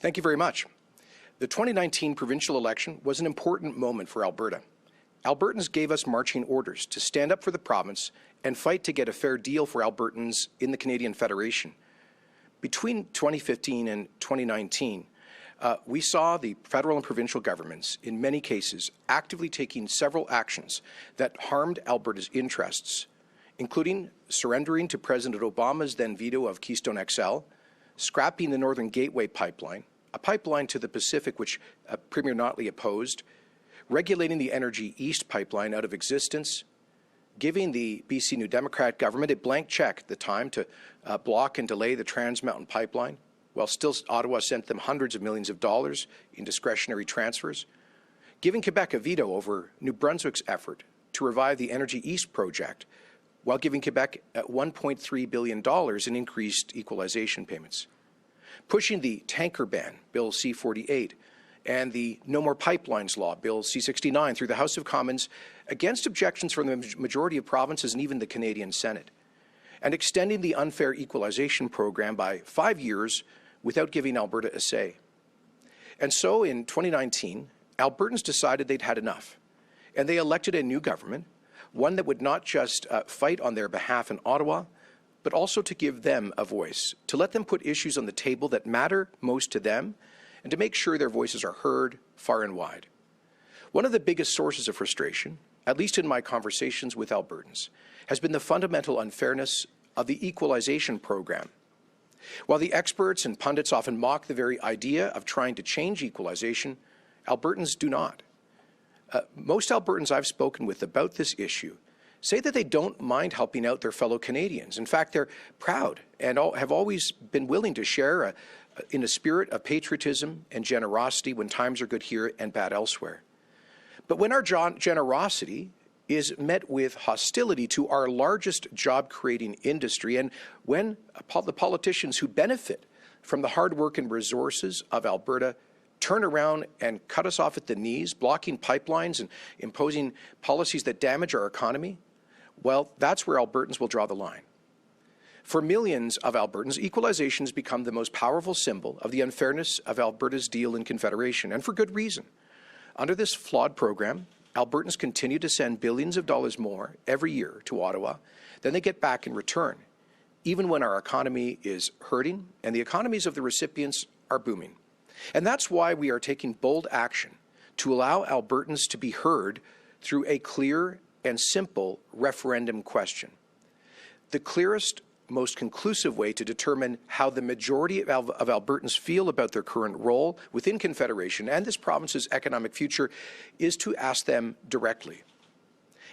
Thank you very much. The 2019 provincial election was an important moment for Alberta. Albertans gave us marching orders to stand up for the province and fight to get a fair deal for Albertans in the Canadian Federation. Between 2015 and 2019, we saw the federal and provincial governments, in many cases, actively taking several actions that harmed Alberta's interests, including surrendering to President Obama's then veto of Keystone XL, scrapping the Northern Gateway pipeline, a pipeline to the Pacific which Premier Notley opposed, regulating the Energy East pipeline out of existence, giving the BC New Democrat government a blank check at the time to block and delay the Trans Mountain pipeline, while still Ottawa sent them hundreds of millions of dollars in discretionary transfers, giving Quebec a veto over New Brunswick's effort to revive the Energy East project, while giving Quebec $1.3 billion in increased equalization payments, pushing the tanker ban, Bill C-48, and the No More Pipelines Law, Bill C-69, through the House of Commons against objections from the majority of provinces and even the Canadian Senate, and extending the unfair equalization program by 5 years without giving Alberta a say. And so in 2019, Albertans decided they'd had enough, and they elected a new government, one that would not just fight on their behalf in Ottawa, but also to give them a voice, to let them put issues on the table that matter most to them, and to make sure their voices are heard far and wide. One of the biggest sources of frustration, at least in my conversations with Albertans, has been the fundamental unfairness of the equalization program. While the experts and pundits often mock the very idea of trying to change equalization, Albertans do not. Most Albertans I've spoken with about this issue say that they don't mind helping out their fellow Canadians. In fact, they're proud and have always been willing to share in a spirit of patriotism and generosity when times are good here and bad elsewhere. But when our generosity is met with hostility to our largest job-creating industry, and when the politicians who benefit from the hard work and resources of Alberta turn around and cut us off at the knees, blocking pipelines and imposing policies that damage our economy, well, that's where Albertans will draw the line. For millions of Albertans, equalization has become the most powerful symbol of the unfairness of Alberta's deal in Confederation, and for good reason. Under this flawed program, Albertans continue to send billions of dollars more every year to Ottawa than they get back in return, even when our economy is hurting and the economies of the recipients are booming. And that's why we are taking bold action to allow Albertans to be heard through a clear and simple referendum question. The clearest, most conclusive way to determine how the majority of Albertans feel about their current role within Confederation and this province's economic future is to ask them directly.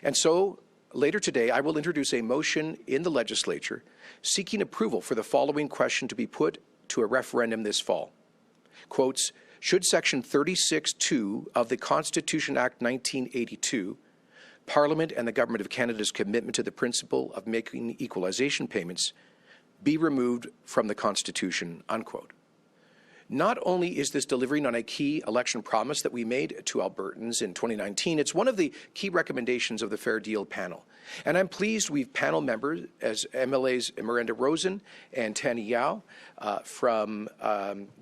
And so, later today, I will introduce a motion in the legislature seeking approval for the following question to be put to a referendum this fall. Quotes, should Section 36(2) of the Constitution Act 1982, Parliament and the Government of Canada's commitment to the principle of making equalization payments, be removed from the Constitution, unquote. Not only is this delivering on a key election promise that we made to Albertans in 2019, it's one of the key recommendations of the Fair Deal panel. And I'm pleased we've panel members as MLAs Miranda Rosen and Tani Yao from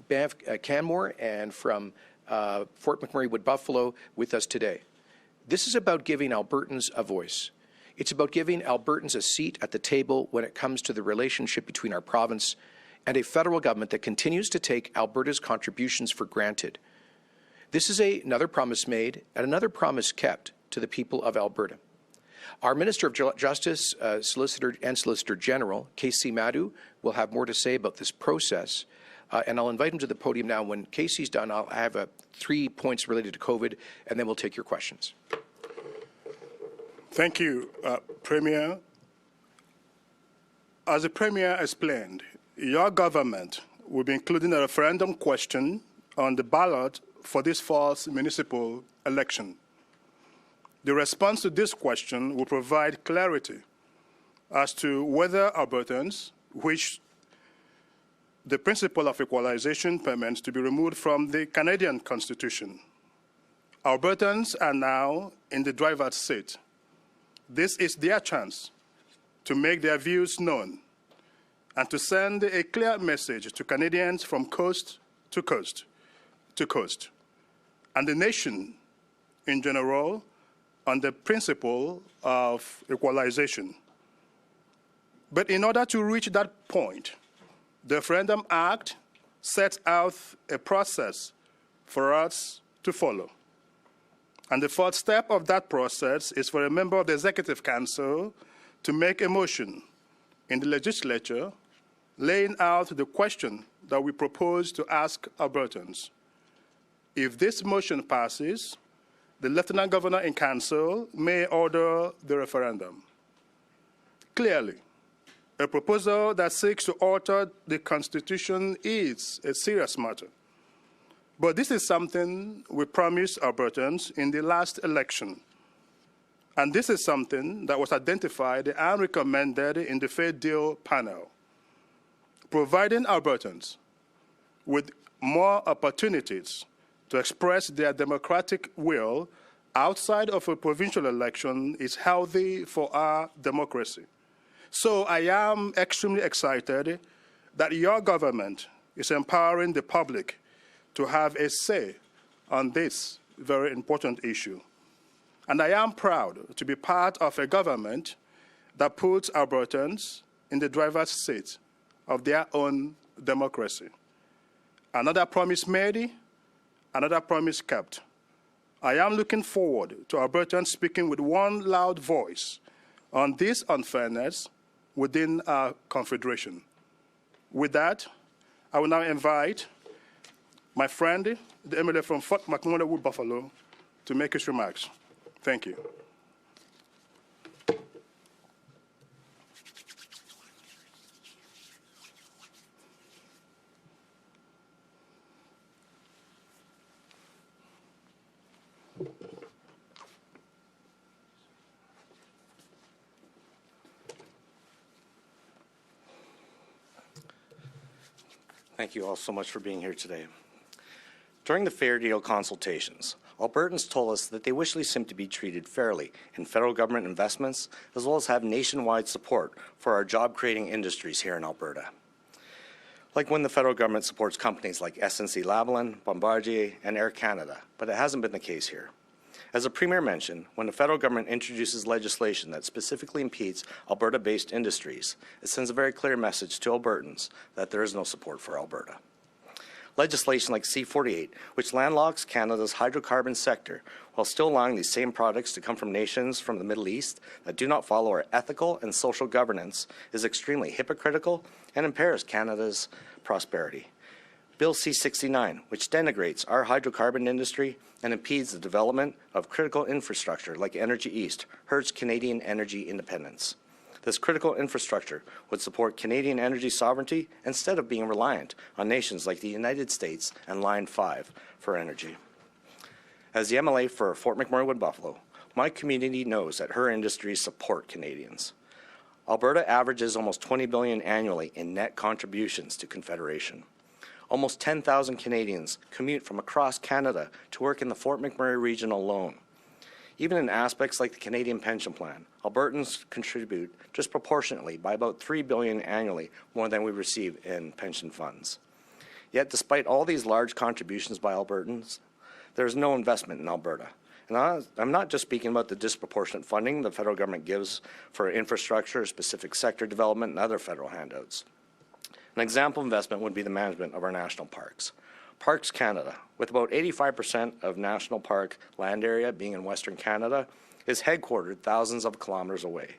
Banff Canmore and from Fort McMurray Wood Buffalo with us today. This is about giving Albertans a voice. It's about giving Albertans a seat at the table when it comes to the relationship between our province and a federal government that continues to take Alberta's contributions for granted. This is another promise made and another promise kept to the people of Alberta. Our Minister of Justice, Solicitor General, Kaycee Madu, will have more to say about this process. And I'll invite him to the podium now. When Kaycee's done, I'll have 3 points related to COVID, and then we'll take your questions. Thank you, Premier. As the Premier explained, your government will be including a referendum question on the ballot for this fall's municipal election. The response to this question will provide clarity as to whether Albertans wish the principle of equalization payments to be removed from the Canadian Constitution. Albertans are now in the driver's seat. This is their chance to make their views known and to send a clear message to Canadians from coast to coast to coast, and the nation in general on the principle of equalization. But in order to reach that point, the Referendum Act sets out a process for us to follow. And the first step of that process is for a member of the Executive Council to make a motion in the legislature laying out the question that we propose to ask Albertans. If this motion passes, the Lieutenant Governor in Council may order the referendum. Clearly, a proposal that seeks to alter the Constitution is a serious matter. But this is something we promised Albertans in the last election. And this is something that was identified and recommended in the Fair Deal panel. Providing Albertans with more opportunities to express their democratic will outside of a provincial election is healthy for our democracy. So I am extremely excited that your government is empowering the public to have a say on this very important issue. And I am proud to be part of a government that puts Albertans in the driver's seat of their own democracy. Another promise made, another promise kept. I am looking forward to Albertans speaking with one loud voice on this unfairness within our confederation. With that, I will now invite my friend, the MLA from Fort McMurray Wood Buffalo, to make his remarks. Thank you. Thank you all so much for being here today. During the Fair Deal consultations, Albertans told us that they wish they seem to be treated fairly in federal government investments, as well as have nationwide support for our job-creating industries here in Alberta. Like when the federal government supports companies like SNC-Lavalin, Bombardier, and Air Canada, but it hasn't been the case here. As the Premier mentioned, when the federal government introduces legislation that specifically impedes Alberta-based industries, it sends a very clear message to Albertans that there is no support for Alberta. Legislation like C-48, which landlocks Canada's hydrocarbon sector while still allowing these same products to come from nations from the Middle East that do not follow our ethical and social governance, is extremely hypocritical and impairs Canada's prosperity. Bill C-69, which denigrates our hydrocarbon industry and impedes the development of critical infrastructure like Energy East, hurts Canadian energy independence. This critical infrastructure would support Canadian energy sovereignty instead of being reliant on nations like the United States and Line 5 for energy. As the MLA for Fort McMurray Wood Buffalo, my community knows that her industries support Canadians. Alberta averages almost $20 billion annually in net contributions to Confederation. Almost 10,000 Canadians commute from across Canada to work in the Fort McMurray region alone. Even in aspects like the Canadian Pension Plan, Albertans contribute disproportionately by about $3 billion annually more than we receive in pension funds. Yet despite all these large contributions by Albertans, there is no investment in Alberta. And I'm not just speaking about the disproportionate funding the federal government gives for infrastructure, specific sector development, and other federal handouts. An example investment would be the management of our national parks. Parks Canada, with about 85% of national park land area being in Western Canada, is headquartered thousands of kilometers away.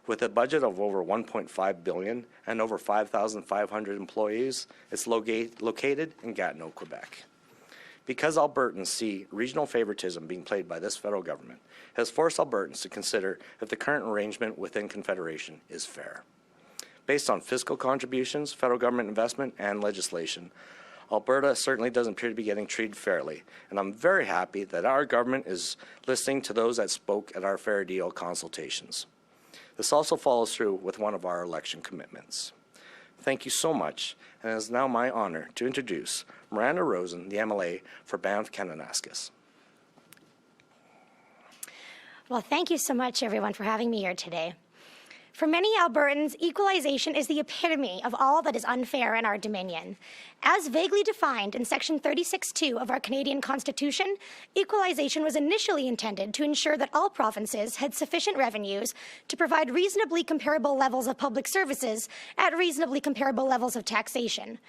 With a budget of over $1.5 billion and over 5,500 employees, it's located in Gatineau, Quebec. Because Albertans see regional favoritism being played by this federal government, it has forced Albertans to consider if the current arrangement within Confederation is fair. Based on fiscal contributions, federal government investment, and legislation, Alberta certainly doesn't appear to be getting treated fairly, and I'm very happy that our government is listening to those that spoke at our Fair Deal consultations. This also follows through with one of our election commitments. Thank you so much, and it is now my honor to introduce Miranda Rosen, the MLA for Banff-Kananaskis. Well, thank you so much, everyone, for having me here today. For many Albertans, equalization is the epitome of all that is unfair in our Dominion. As vaguely defined in Section 36(2) of our Canadian Constitution, equalization was initially intended to ensure that all provinces had sufficient revenues to provide reasonably comparable levels of public services at reasonably comparable levels of taxation.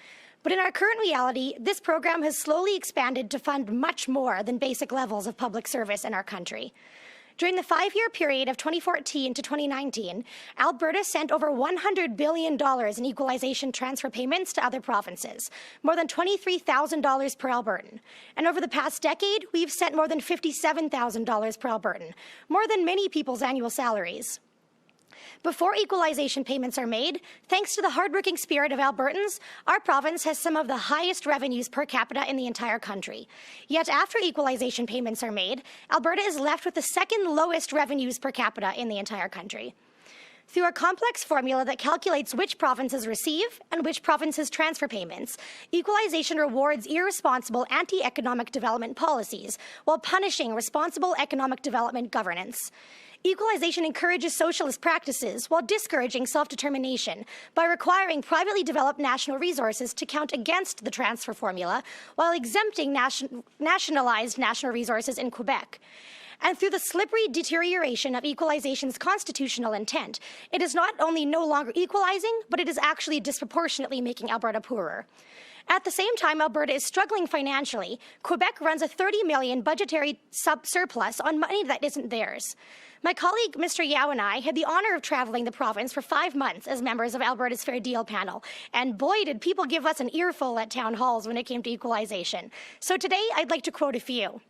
But in our current reality, this program has slowly expanded to fund much more than basic levels of public service in our country. During the 5-year period of 2014 to 2019, Alberta sent over $100 billion in equalization transfer payments to other provinces, more than $23,000 per Albertan. And over the past decade, we've sent more than $57,000 per Albertan, more than many people's annual salaries. Before equalization payments are made, thanks to the hardworking spirit of Albertans, our province has some of the highest revenues per capita in the entire country. Yet after equalization payments are made, Alberta is left with the second lowest revenues per capita in the entire country. Through a complex formula that calculates which provinces receive and which provinces transfer payments, equalization rewards irresponsible anti-economic development policies while punishing responsible economic development governance. Equalization encourages socialist practices while discouraging self-determination by requiring privately developed national resources to count against the transfer formula while exempting nationalized national resources in Quebec. And through the slippery deterioration of equalization's constitutional intent, it is not only no longer equalizing, but it is actually disproportionately making Alberta poorer. At the same time Alberta is struggling financially, Quebec runs a $30 million budgetary surplus on money that isn't theirs. My colleague, Mr. Yao, and I had the honor of traveling the province for 5 months as members of Alberta's Fair Deal panel, and boy, did people give us an earful at town halls when it came to equalization. So today, I'd like to quote a few.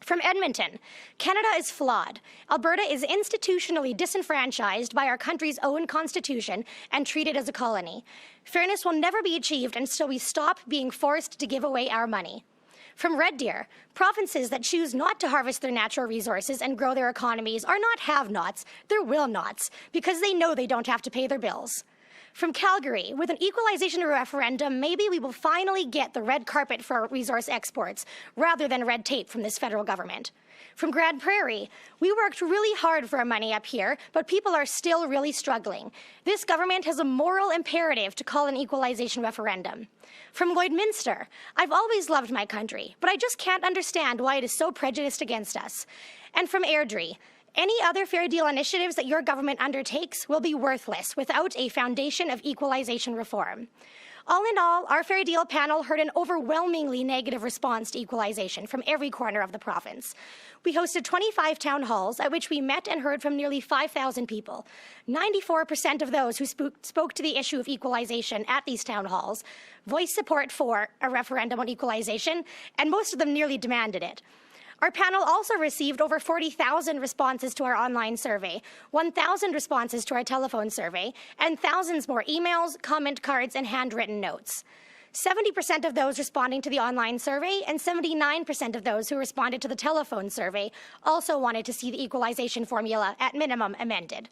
From Edmonton, Canada is flawed. Alberta is institutionally disenfranchised by our country's own constitution and treated as a colony. Fairness will never be achieved until we stop being forced to give away our money. From Red Deer, provinces that choose not to harvest their natural resources and grow their economies are not have-nots, they're will-nots, because they know they don't have to pay their bills. From Calgary, with an equalization referendum, maybe we will finally get the red carpet for resource exports, rather than red tape from this federal government. From Grand Prairie, we worked really hard for our money up here, but people are still really struggling. This government has a moral imperative to call an equalization referendum. From Lloydminster, I've always loved my country, but I just can't understand why it is so prejudiced against us. And from Airdrie, any other fair deal initiatives that your government undertakes will be worthless without a foundation of equalization reform. All in all, our Fair Deal panel heard an overwhelmingly negative response to equalization from every corner of the province. We hosted 25 town halls at which we met and heard from nearly 5,000 people. 94% of those who spoke to the issue of equalization at these town halls voiced support for a referendum on equalization, and most of them nearly demanded it. Our panel also received over 40,000 responses to our online survey, 1,000 responses to our telephone survey, and thousands more emails, comment cards, and handwritten notes. 70% of those responding to the online survey and 79% of those who responded to the telephone survey also wanted to see the equalization formula at minimum amended.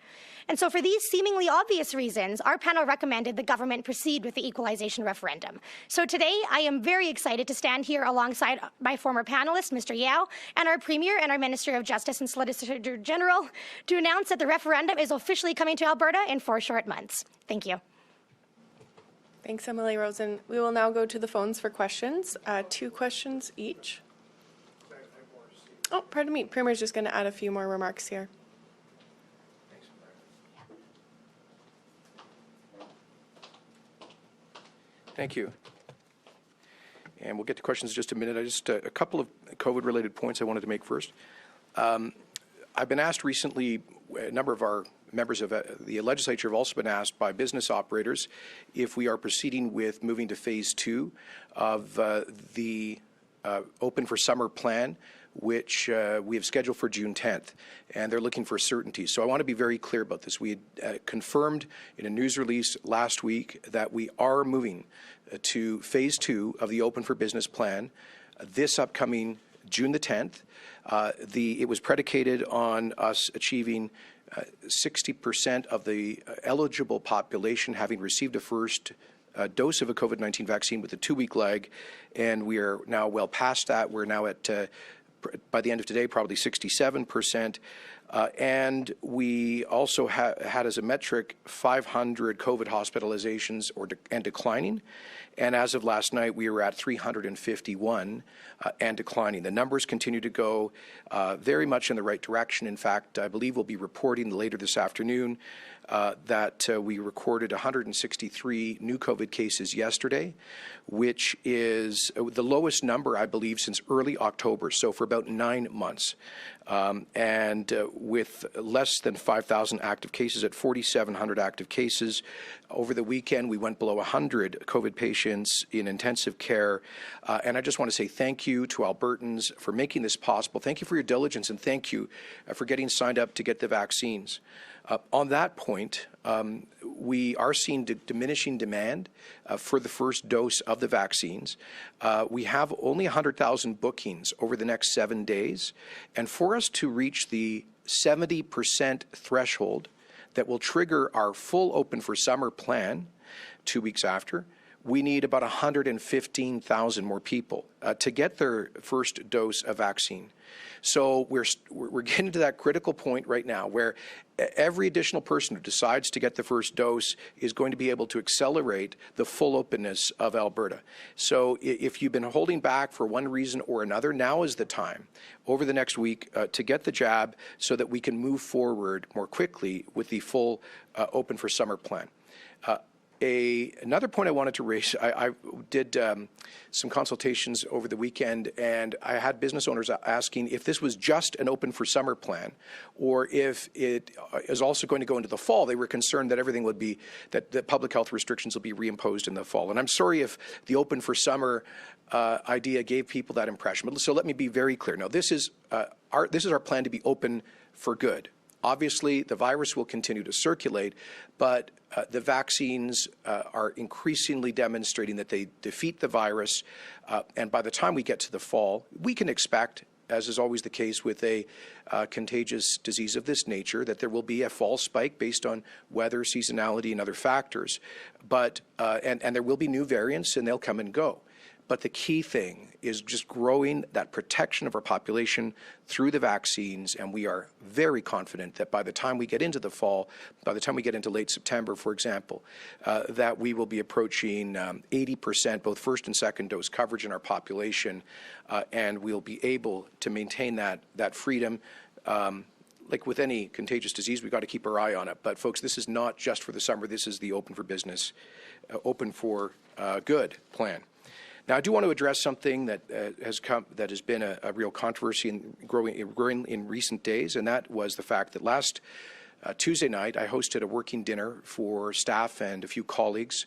And so for these seemingly obvious reasons, our panel recommended the government proceed with the equalization referendum. So today, I am very excited to stand here alongside my former panelist, Mr. Yao, and our Premier and our Minister of Justice and Solicitor General to announce that the referendum is officially coming to Alberta in 4 short months. Thank you. Thanks, Emily Rosen. We will now go to the phones for questions. 2 questions each. Oh, pardon me. Premier's just going to add a few more remarks here. Thank you. And we'll get to questions in just a minute. I just a couple of COVID-related points I wanted to make first. I've been asked recently, a number of our members of the legislature have also been asked by business operators if we are proceeding with moving to phase 2 of the Open for Summer plan, which we have scheduled for June 10th, and they're looking for certainty. So I want to be very clear about this. We had confirmed in a news release last week that we are moving to phase 2 of the Open for Business plan this upcoming June the 10th. It was predicated on us achieving 60% of the eligible population having received a first dose of a COVID-19 vaccine with a 2-week lag, and we are now well past that. We're now at, by the end of today, probably 67%. And we also had as a metric 500 COVID hospitalizations and declining. And as of last night, we were at 351 and declining. The numbers continue to go very much in the right direction. In fact, I believe we'll be reporting later this afternoon that we recorded 163 new COVID cases yesterday, which is the lowest number, I believe, since early October, so for about 9 months. And with less than 5,000 active cases, at 4,700 active cases. Over the weekend, we went below 100 COVID patients in intensive care. And I just want to say thank you to Albertans for making this possible. Thank you for your diligence, and thank you for getting signed up to get the vaccines. On that point, we are seeing diminishing demand for the first dose of the vaccines. We have only 100,000 bookings over the next 7 days. And for us to reach the 70% threshold that will trigger our full Open for Summer plan 2 weeks after, we need about 115,000 more people to get their first dose of vaccine. So we're getting to that critical point right now where every additional person who decides to get the first dose is going to be able to accelerate the full openness of Alberta. So if you've been holding back for one reason or another, now is the time over the next week to get the jab so that we can move forward more quickly with the full Open for Summer plan. Another point I wanted to raise, I did some consultations over the weekend, and I had business owners asking if this was just an Open for Summer plan or if it is also going to go into the fall. They were concerned that everything would be, that the public health restrictions will be reimposed in the fall. And I'm sorry if the Open for Summer idea gave people that impression. So let me be very clear. Now, this is our plan to be open for good. Obviously, the virus will continue to circulate, but the vaccines are increasingly demonstrating that they defeat the virus. And by the time we get to the fall, we can expect, as is always the case with a contagious disease of this nature, that there will be a fall spike based on weather, seasonality, and other factors. But and there will be new variants, and they'll come and go. But the key thing is just growing that protection of our population through the vaccines, and we are very confident that by the time we get into the fall, by the time we get into late September, for example, that we will be approaching 80% both first and second dose coverage in our population, and we'll be able to maintain that freedom. Like with any contagious disease, we've got to keep our eye on it. But folks, this is not just for the summer. This is the Open for Business, Open for Good plan. Now, I do want to address something that has been a real controversy and growing in recent days, and that was the fact that last Tuesday night I hosted a working dinner for staff and a few colleagues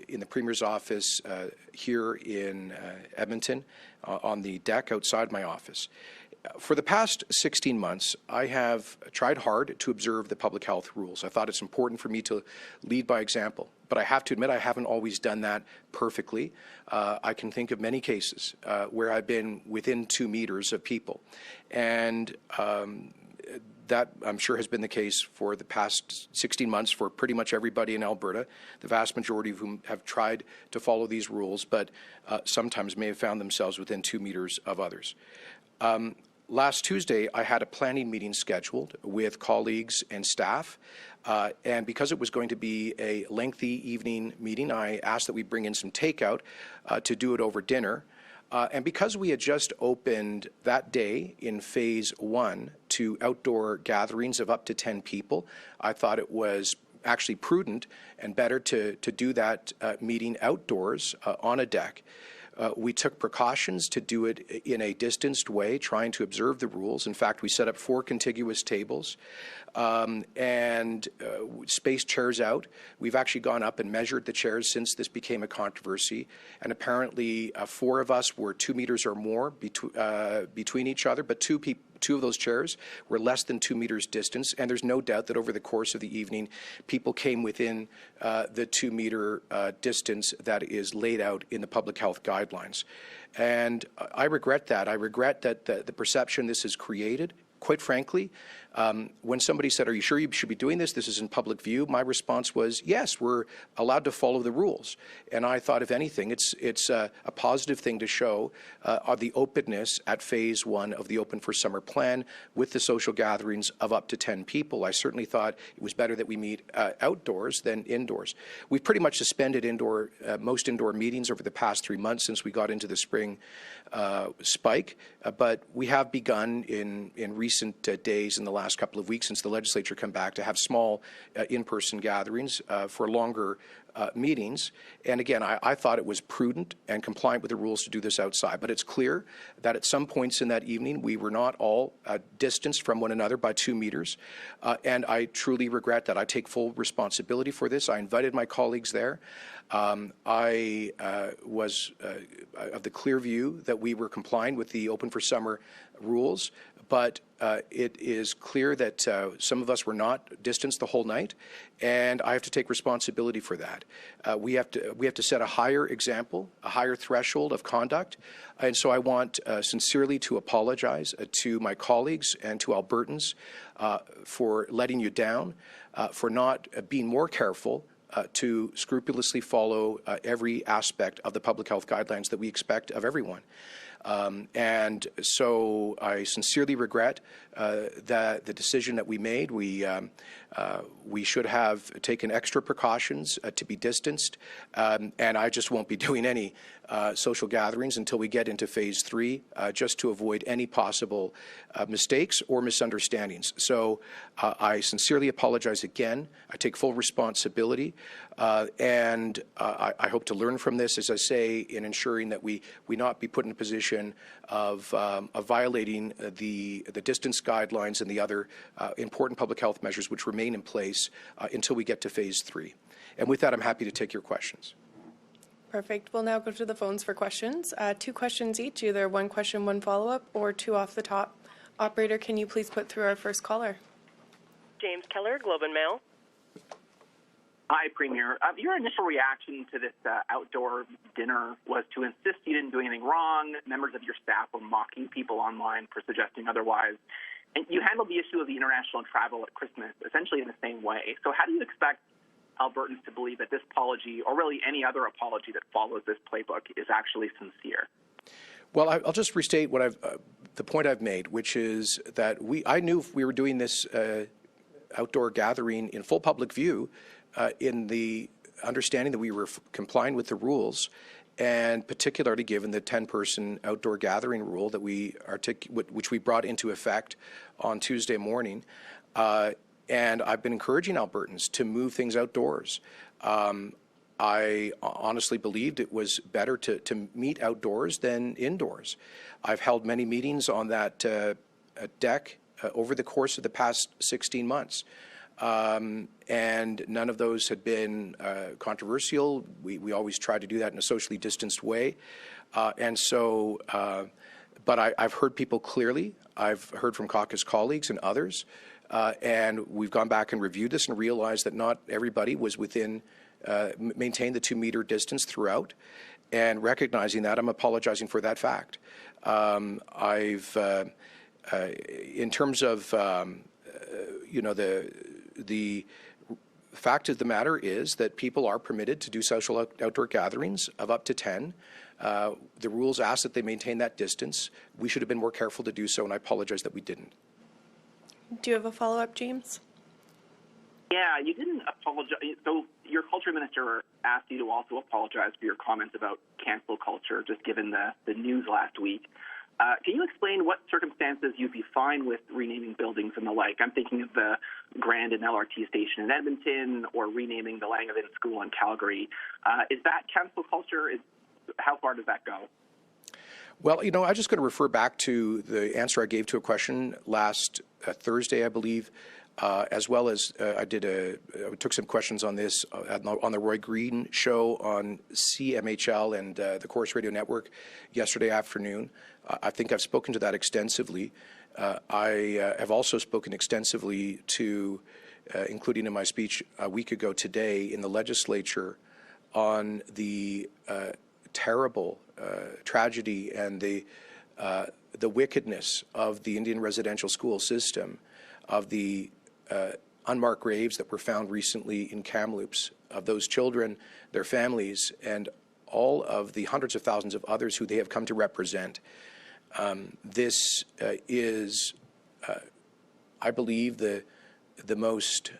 in the Premier's office here in Edmonton on the deck outside my office. For the past 16 months, I have tried hard to observe the public health rules. I thought it's important for me to lead by example, but I have to admit I haven't always done that perfectly. I can think of many cases where I've been within 2 meters of people, and that, I'm sure, has been the case for the past 16 months for pretty much everybody in Alberta, the vast majority of whom have tried to follow these rules, but sometimes may have found themselves within 2 meters of others. Last Tuesday, I had a planning meeting scheduled with colleagues and staff, and because it was going to be a lengthy evening meeting, I asked that we bring in some takeout to do it over dinner. And because we had just opened that day in phase 1 to outdoor gatherings of up to 10 people, I thought it was actually prudent and better to do that meeting outdoors on a deck. We took precautions to do it in a distanced way, trying to observe the rules. In fact, we set up 4 contiguous tables and spaced chairs out. We've actually gone up and measured the chairs since this became a controversy, and apparently 4 of us were 2 meters or more between each other, but two of those chairs were less than 2 meters distance, and there's no doubt that over the course of the evening, people came within the 2 meter distance that is laid out in the public health guidelines. And I regret that. I regret that the perception this has created. Quite frankly, When somebody said, "Are you sure you should be doing this? This is in public view," my response was, "Yes, we're allowed to follow the rules." And I thought, if anything, it's a positive thing to show the openness at phase 1 of the Open for Summer plan with the social gatherings of up to 10 people. I certainly thought it was better that we meet outdoors than indoors. We've pretty much suspended most indoor meetings over the past 3 months since we got into the spring spike, but we have begun in recent days, in the last couple of weeks since the legislature come back, to have small in-person gatherings for longer meetings. And again, I thought it was prudent and compliant with the rules to do this outside. But it's clear that at some points in that evening, we were not all distanced from one another by 2 meters. And I truly regret that. I take full responsibility for this. I invited my colleagues there. I was of the clear view that we were complying with the Open for Summer rules, but it is clear that some of us were not distanced the whole night, and I have to take responsibility for that. We have to set a higher example, a higher threshold of conduct, and so I want sincerely to apologize to my colleagues and to Albertans for letting you down, for not being more careful to scrupulously follow every aspect of the public health guidelines that we expect of everyone. And so I sincerely regret that the decision that we made. We should have taken extra precautions to be distanced, and I just won't be doing any social gatherings until we get into phase 3, just to avoid any possible mistakes or misunderstandings. So I sincerely apologize again. I take full responsibility, and I hope to learn from this, as I say, in ensuring that we not be put in a position of violating the distance guidelines and the other important public health measures which remain in place until we get to phase 3. And with that, I'm happy to take your questions. Perfect. We'll now go to the phones for questions. 2 questions each, either 1 question, 1 follow-up, or 2 off the top. Operator, can you please put through our first caller? James Keller, Globe and Mail. Hi, Premier. Your initial reaction to this outdoor dinner was to insist you didn't do anything wrong. Members of your staff were mocking people online for suggesting otherwise. And you handled the issue of the international travel at Christmas essentially in the same way. So how do you expect Albertans to believe that this apology, or really any other apology that follows this playbook, is actually sincere? Well, I'll just restate what the point I've made, which is that I knew if we were doing this outdoor gathering in full public view, in the understanding that we were complying with the rules, and particularly given the 10-person outdoor gathering rule that which we brought into effect on Tuesday morning. And I've been encouraging Albertans to move things outdoors. I honestly believed it was better to meet outdoors than indoors. I've held many meetings on that deck over the course of the past 16 months. And none of those had been controversial. We always try to do that in a socially distanced way. And so, but I've heard people clearly. I've heard from caucus colleagues and others. And we've gone back and reviewed this and realized that not everybody was maintained the 2-meter distance throughout. And recognizing that, I'm apologizing for that fact. In terms of, the fact of the matter is that people are permitted to do social outdoor gatherings of up to 10. The rules ask that they maintain that distance. We should have been more careful to do so, and I apologize that we didn't. Do you have a follow-up, James? Yeah, you didn't apologize. So your culture minister asked you to also apologize for your comments about cancel culture, just given the news last week. Can you explain what circumstances you'd be fine with renaming buildings and the like? I'm thinking of the Grandin LRT station in Edmonton, or renaming the Langevin School in Calgary. Is that cancel culture? How far does that go? Well, I'm just going to refer back to the answer I gave to a question last Thursday, I believe, as well as I took some questions on this on the Roy Green show on CMHL and the Chorus Radio Network yesterday afternoon. I think I've spoken to that extensively. I have also spoken extensively to, including in my speech a week ago today in the legislature, on the terrible tragedy and the wickedness of the Indian residential school system. of the unmarked graves that were found recently in Kamloops, of those children, their families, and all of the hundreds of thousands of others who they have come to represent. This is, I believe, the most,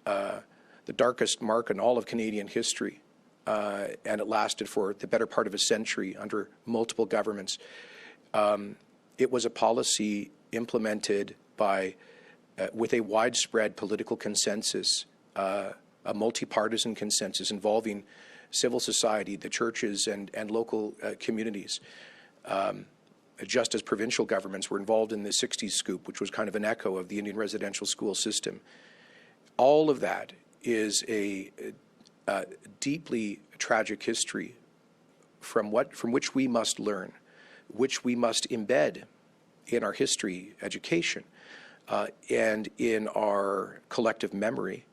the darkest mark in all of Canadian history, and it lasted for the better part of a century under multiple governments. It was a policy implemented by, with a widespread political consensus, a multi-partisan consensus involving civil society, the churches, and local communities. Just as provincial governments were involved in the 60s scoop, which was kind of an echo of the Indian residential school system. All of that is a deeply tragic history from which we must learn, which we must embed in our history education and in our collective memory.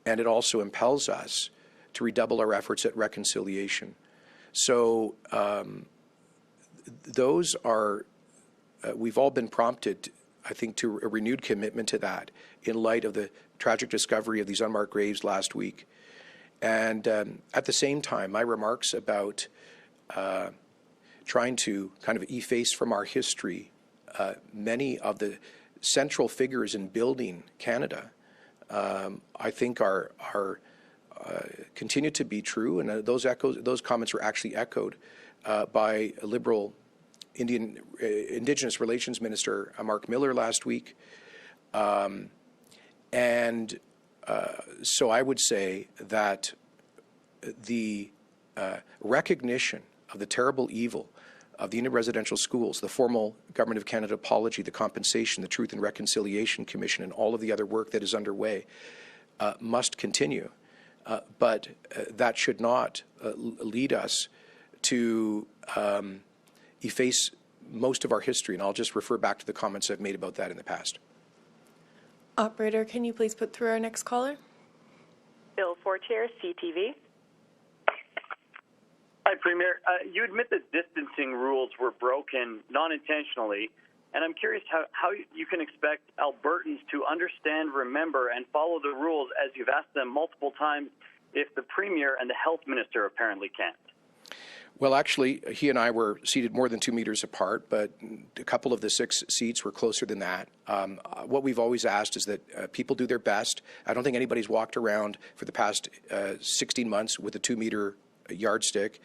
And it also impels us to redouble our efforts at reconciliation. So those are, we've all been prompted, I think, to a renewed commitment to that in light of the tragic discovery of these unmarked graves last week. And at the same time, my remarks about trying to kind of efface from our history many of the central figures in building Canada, I think are continue to be true, and those comments were actually echoed by a Liberal Indigenous Relations Minister Mark Miller last week, and so I would say that the recognition of the terrible evil of the Indian residential schools, the formal Government of Canada apology, the compensation, the Truth and Reconciliation Commission, and all of the other work that is underway must continue. But that should not lead us to efface most of our history, and I'll just refer back to the comments I've made about that in the past. Operator, can you please put through our next caller? Bill Fortier, CTV. Hi, Premier. You admit that distancing rules were broken non-intentionally, and I'm curious how you can expect Albertans to understand, remember, and follow the rules as you've asked them multiple times if the Premier and the Health Minister apparently can't. Well, actually, he and I were seated more than 2 meters apart, but a couple of the 6 seats were closer than that. What we've always asked is that people do their best. I don't think anybody's walked around for the past 16 months with a 2-meter yardstick.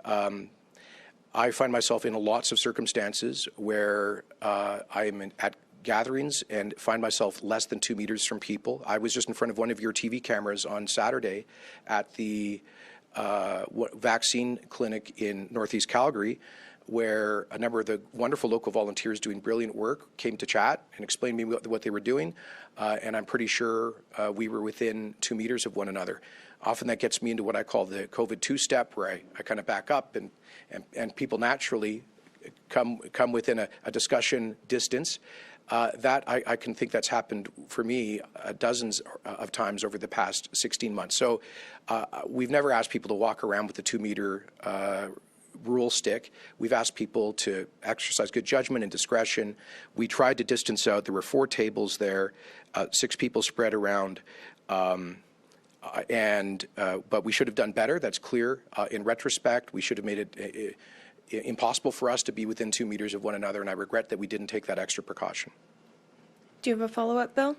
I find myself in lots of circumstances where I am at gatherings and find myself less than 2 meters from people. I was just in front of one of your TV cameras on Saturday at the vaccine clinic in Northeast Calgary, where a number of the wonderful local volunteers doing brilliant work came to chat and explain to me what they were doing, and I'm pretty sure we were within 2 meters of one another. Often that gets me into what I call the COVID two-step, where I kind of back up and people naturally come within a discussion distance. That I can think that's happened for me dozens of times over the past 16 months. So we've never asked people to walk around with the 2-meter rule stick. We've asked people to exercise good judgment and discretion. We tried to distance out. There were 4 tables there, 6 people spread around. But we should have done better. That's clear. In retrospect, we should have made it impossible for us to be within 2 meters of one another, and I regret that we didn't take that extra precaution. Do you have a follow-up, Bill?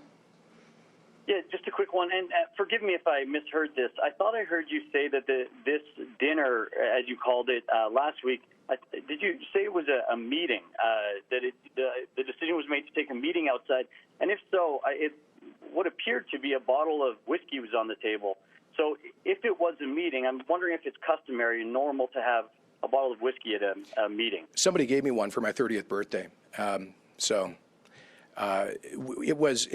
Yeah, just a quick one, and forgive me if I misheard this. I thought I heard you say that this dinner, as you called it, last week, did you say it was a meeting, that the decision was made to take a meeting outside? And if so, what appeared to be a bottle of whiskey was on the table. So if it was a meeting, I'm wondering if it's customary and normal to have a bottle of whiskey at a meeting. Somebody gave me one for my 30th birthday. It was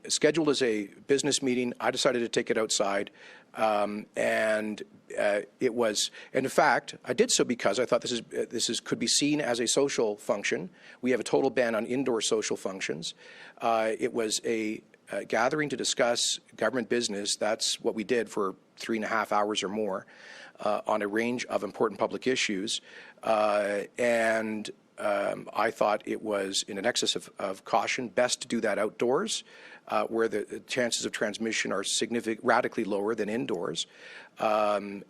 scheduled as a business meeting. I decided to take it outside, and in fact, I did so because I thought this could be seen as a social function. We have a total ban on indoor social functions. It was a gathering to discuss government business. That's what we did for 3.5 hours or more on a range of important public issues, and I thought it was in an excess of caution best to do that outdoors, where the chances of transmission are radically lower than indoors. Again,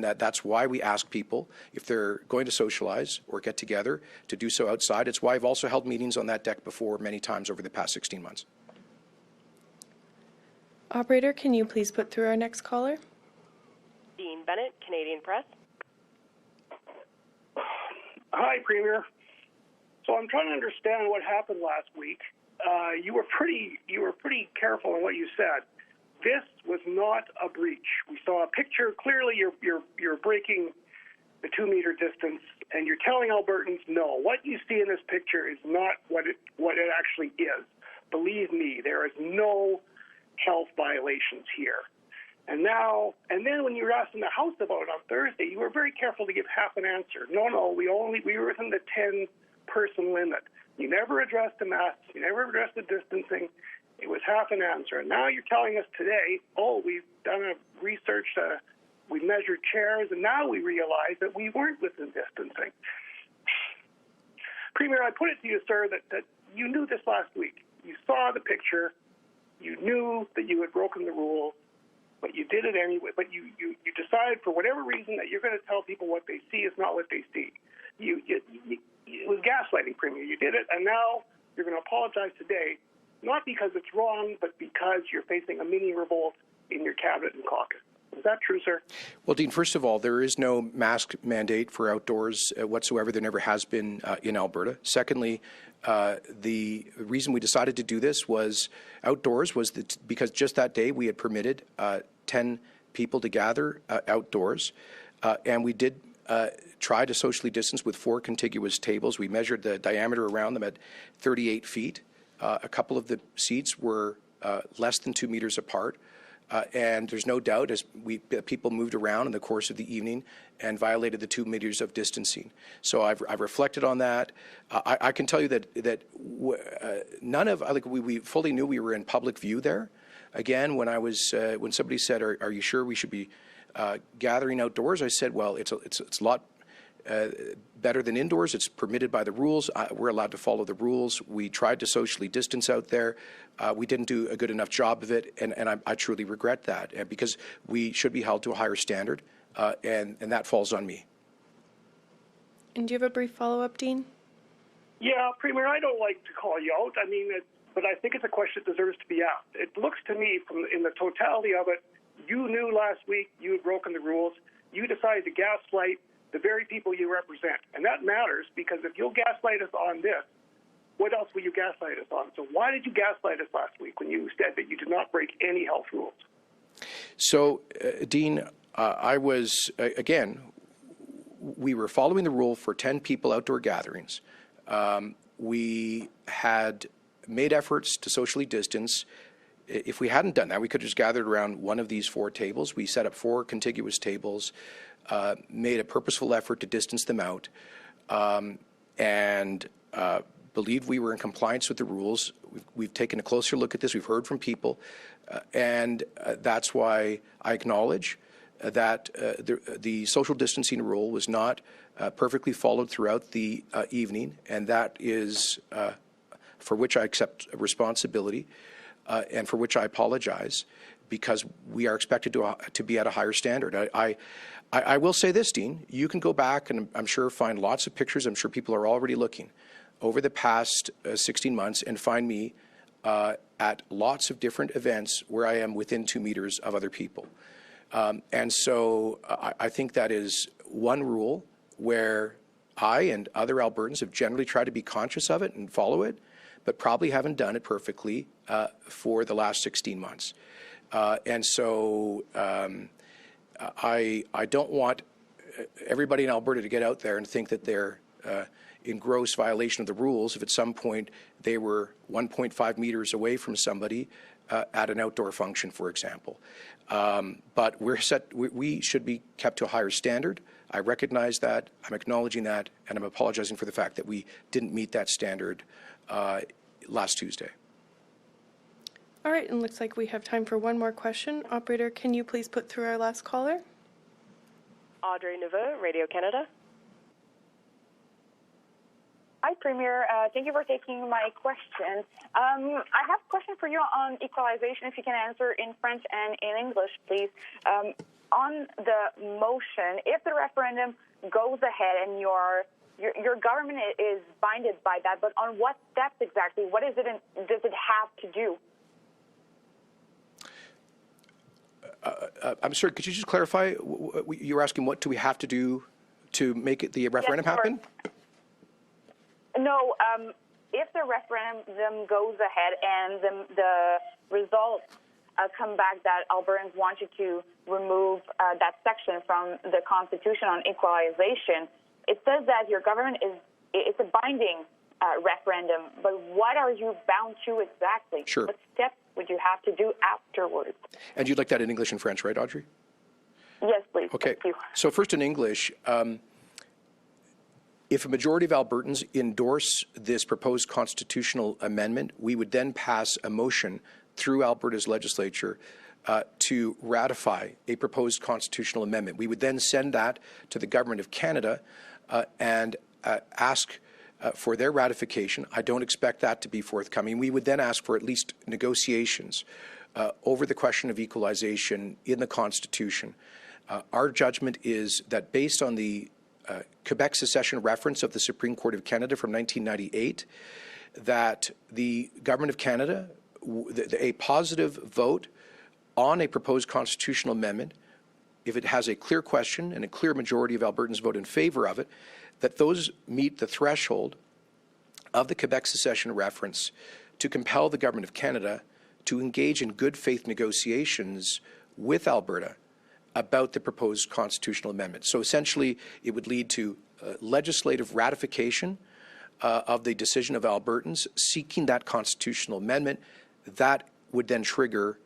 that's why we ask people, if they're going to socialize or get together, to do so outside. It's why I've also held meetings on that deck before many times over the past 16 months. Operator, can you please put through our next caller? Dean Bennett, Canadian Press. Hi, Premier. So I'm trying to understand what happened last week. You were pretty careful in what you said. This was not a breach. We saw a picture. Clearly, you're breaking the 2-meter distance, and you're telling Albertans, no, what you see in this picture is not what it actually is. Believe me, there is no health violations here. And then when you were asked in the House about it on Thursday, you were very careful to give half an answer. No, we were within the 10-person limit. You never addressed the masks. You never addressed the distancing. It was half an answer. And now you're telling us today, we've done a research, we measured chairs, and now we realize that we weren't within distancing. Premier, I put it to you, sir, that you knew this last week. You saw the picture. You knew that you had broken the rules, but you did it anyway. But you decided for whatever reason that you're going to tell people what they see is not what they see. It was gaslighting, Premier. You did it, and now you're going to apologize today, not because it's wrong, but because you're facing a mini revolt in your cabinet and caucus. Is that true, sir? Well, Dean, first of all, there is no mask mandate for outdoors whatsoever. There never has been in Alberta. Secondly, the reason we decided to do this was outdoors was because just that day we had permitted 10 people to gather outdoors, and we did try to socially distance with 4 contiguous tables. We measured the diameter around them at 38 feet. A couple of the seats were less than 2 meters apart. And there's no doubt as people moved around in the course of the evening and violated the 2 meters of distancing. So I've reflected on that. I can tell you that none of we fully knew we were in public view there. Again, when somebody said, "Are you sure we should be gathering outdoors?" I said, "Well, it's a lot better than indoors. It's permitted by the rules. We're allowed to follow the rules. We tried to socially distance out there. We didn't do a good enough job of it, and I truly regret that because we should be held to a higher standard, and that falls on me." And do you have a brief follow-up, Dean? Yeah, Premier, I don't like to call you out. I mean, but I think it's a question that deserves to be asked. It looks to me, in the totality of it, you knew last week you had broken the rules. You decided to gaslight the very people you represent. And that matters because if you'll gaslight us on this, what else will you gaslight us on? So why did you gaslight us last week when you said that you did not break any health rules? So, Dean, I was, again, we were following the rule for 10 people outdoor gatherings. We had made efforts to socially distance. If we hadn't done that, we could have just gathered around one of these 4 tables. We set up 4 contiguous tables, made a purposeful effort to distance them out, and believed we were in compliance with the rules. We've taken a closer look at this. We've heard from people, and that's why I acknowledge that the social distancing rule was not perfectly followed throughout the evening, and that is for which I accept responsibility and for which I apologize, because we are expected to be at a higher standard. I will say this, Dean, you can go back and I'm sure find lots of pictures. I'm sure people are already looking over the past 16 months and find me at lots of different events where I am within 2 meters of other people. And so I think that is one rule where I and other Albertans have generally tried to be conscious of it and follow it, but probably haven't done it perfectly for the last 16 months. And so I don't want everybody in Alberta to get out there and think that they're in gross violation of the rules if at some point they were 1.5 meters away from somebody at an outdoor function, for example. But we should be kept to a higher standard. I recognize that, I'm acknowledging that, and I'm apologizing for the fact that we didn't meet that standard last Tuesday. All right, and looks like we have time for one more question. Operator, can you please put through our last caller? Audrey Neveu, Radio Canada. Hi, Premier. Thank you for taking my question. I have a question for you on equalization, if you can answer in French and in English, please. On the motion, if the referendum goes ahead and your government is binded by that, but on what steps exactly? What is it? Does it have to do? I'm sorry, could you just clarify? You were asking what do we have to do to make the referendum happen? No, if the referendum goes ahead and the results come back that Albertans want you to remove that section from the Constitution on equalization, it says that your government it's a binding referendum, but what are you bound to exactly? Sure. What steps would you have to do afterwards? And you'd like that in English and French, right, Audrey? Yes, please. Okay. Thank you. So first in English, if a majority of Albertans endorse this proposed constitutional amendment, we would then pass a motion through Alberta's legislature to ratify a proposed constitutional amendment. We would then send that to the Government of Canada and ask for their ratification. I don't expect that to be forthcoming. We would then ask for at least negotiations over the question of equalization in the Constitution. Our judgment is that based on the Quebec secession reference of the Supreme Court of Canada from 1998, that the Government of Canada, a positive vote on a proposed constitutional amendment, if it has a clear question and a clear majority of Albertans vote in favour of it, that those meet the threshold of the Quebec secession reference to compel the Government of Canada to engage in good faith negotiations with Alberta about the proposed constitutional amendment. So essentially, it would lead to legislative ratification of the decision of Albertans seeking that constitutional amendment. That would then trigger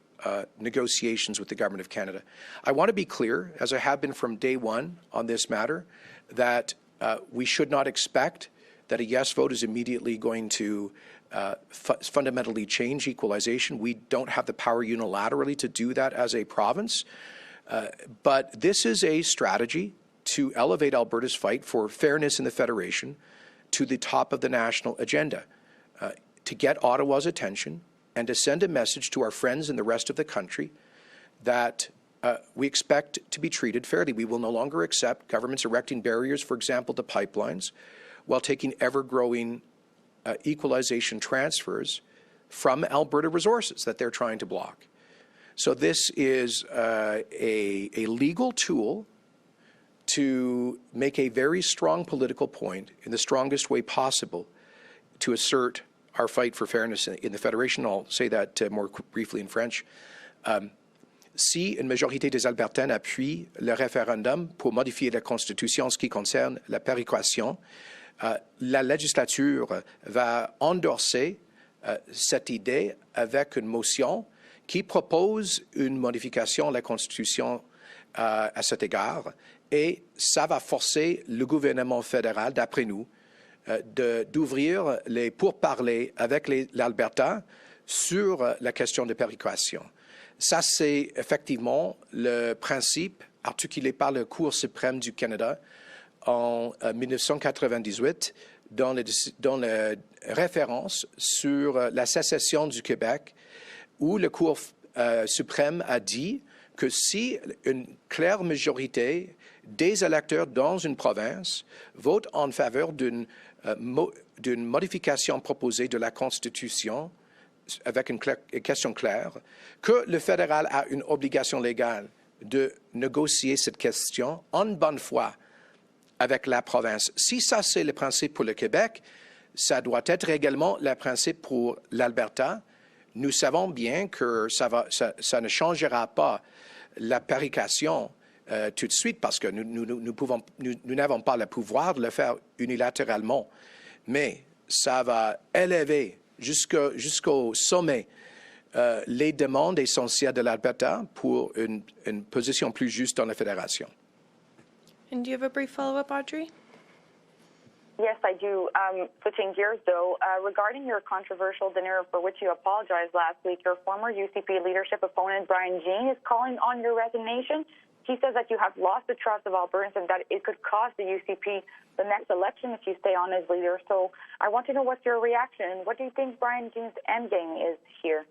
negotiations with the Government of Canada. I want to be clear, as I have been from day one on this matter, that we should not expect that a yes vote is immediately going to fundamentally change equalization. We don't have the power unilaterally to do that as a province. But this is a strategy to elevate Alberta's fight for fairness in the Federation to the top of the national agenda, to get Ottawa's attention and to send a message to our friends in the rest of the country that we expect to be treated fairly. We will no longer accept governments erecting barriers, for example, to pipelines, while taking ever-growing equalization transfers from Alberta resources that they're trying to block. So this is a legal tool to make a very strong political point in the strongest way possible to assert our fight for fairness in the Fédération. I'll say that more briefly in French. Si une majorité des Albertains appuie le référendum pour modifier la Constitution en ce qui concerne la péréquation, la législature va endorser cette idée avec une motion qui propose une modification de la Constitution à cet égard, et ça va forcer le gouvernement fédéral, d'après nous, d'ouvrir les pourparlers avec l'Alberta sur la question de péréquation. Ça, c'est effectivement le principe articulé par la Cour suprême du Canada en 1998 dans la référence sur la sécession du Québec, où la Cour suprême a dit que si une claire majorité des électeurs dans une province votent en faveur d'une modification proposée de la Constitution avec une question claire, que le fédéral a une obligation légale de négocier cette question en bonne foi avec la province. Si ça, c'est le principe pour le Québec, ça doit être également le principe pour l'Alberta. Nous savons bien que ça ne changera pas la péréquation tout de suite parce que nous n'avons pas le pouvoir de le faire unilatéralement. Mais ça va élever jusqu'au sommet les demandes essentielles de l'Alberta pour une position plus juste dans la Fédération. And do you have a brief follow-up, Audrey? Yes, I do. Switching gears, though, regarding your controversial dinner for which you apologized last week, your former UCP leadership opponent, Brian Jean, is calling on your resignation. he says that you have lost the trust of Albertans and that it could cost the UCP the next election if you stay on as leader. So I want to know what's your reaction. What do you think Brian Dean's endgame is here?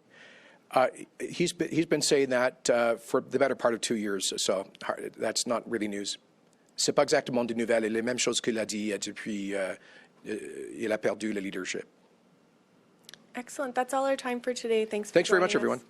He's been saying that for the better part of 2 years, so that's not really news. C'est pas exactement de nouvelles, les mêmes choses qu'il a dit depuis il a perdu le leadership. Excellent. That's all our time for today. Thanks very much, joining us. everyone.